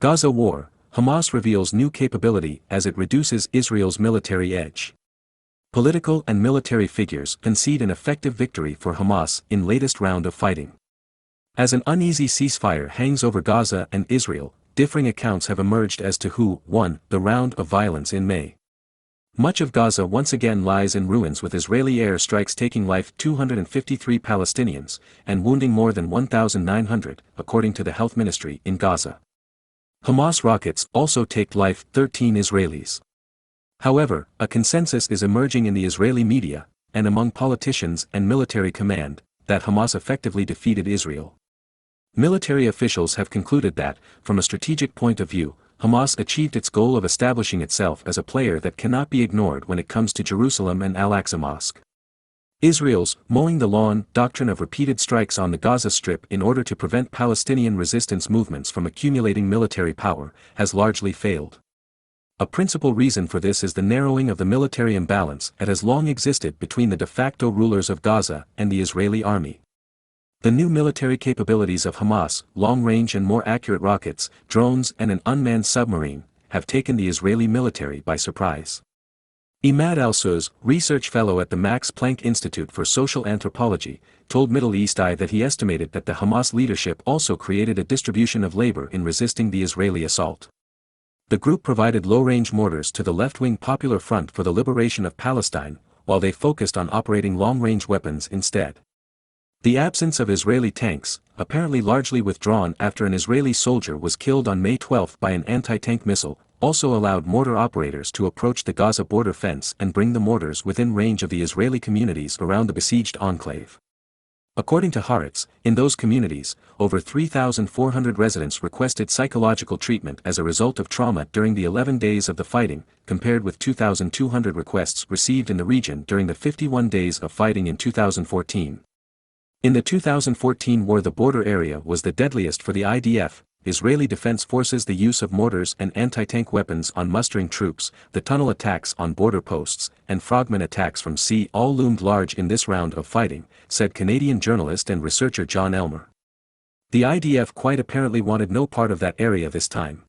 Gaza War, Hamas reveals new capability as it reduces Israel's military edge. Political and military figures concede an effective victory for Hamas in latest round of fighting. As an uneasy ceasefire hangs over Gaza and Israel, differing accounts have emerged as to who won the round of violence in May. Much of Gaza once again lies in ruins, with Israeli air strikes taking life 253 Palestinians and wounding more than 1,900, according to the health ministry in Gaza. Hamas rockets also take life 13 Israelis. However, a consensus is emerging in the Israeli media, and among politicians and military command, that Hamas effectively defeated Israel. Military officials have concluded that, from a strategic point of view, Hamas achieved its goal of establishing itself as a player that cannot be ignored when it comes to Jerusalem and Al-Aqsa Mosque. Israel's mowing the lawn doctrine of repeated strikes on the Gaza Strip in order to prevent Palestinian resistance movements from accumulating military power has largely failed. A principal reason for this is the narrowing of the military imbalance that has long existed between the de facto rulers of Gaza and the Israeli army. The new military capabilities of Hamas, long-range and more accurate rockets, drones and an unmanned submarine, have taken the Israeli military by surprise. Imad al-Suz, research fellow at the Max Planck Institute for Social Anthropology, told Middle East Eye that he estimated that the Hamas leadership also created a distribution of labor in resisting the Israeli assault. The group provided low-range mortars to the left-wing Popular Front for the Liberation of Palestine, while they focused on operating long-range weapons instead. The absence of Israeli tanks, apparently largely withdrawn after an Israeli soldier was killed on May 12 by an anti-tank missile, also allowed mortar operators to approach the Gaza border fence and bring the mortars within range of the Israeli communities around the besieged enclave. According to Haaretz, in those communities, over 3,400 residents requested psychological treatment as a result of trauma during the 11 days of the fighting, compared with 2,200 requests received in the region during the 51 days of fighting in 2014. In the 2014 war, the border area was the deadliest for the IDF, Israeli Defense Forces. The use of mortars and anti-tank weapons on mustering troops, the tunnel attacks on border posts, and frogmen attacks from sea all loomed large in this round of fighting, said Canadian journalist and researcher John Elmer. The IDF quite apparently wanted no part of that area this time.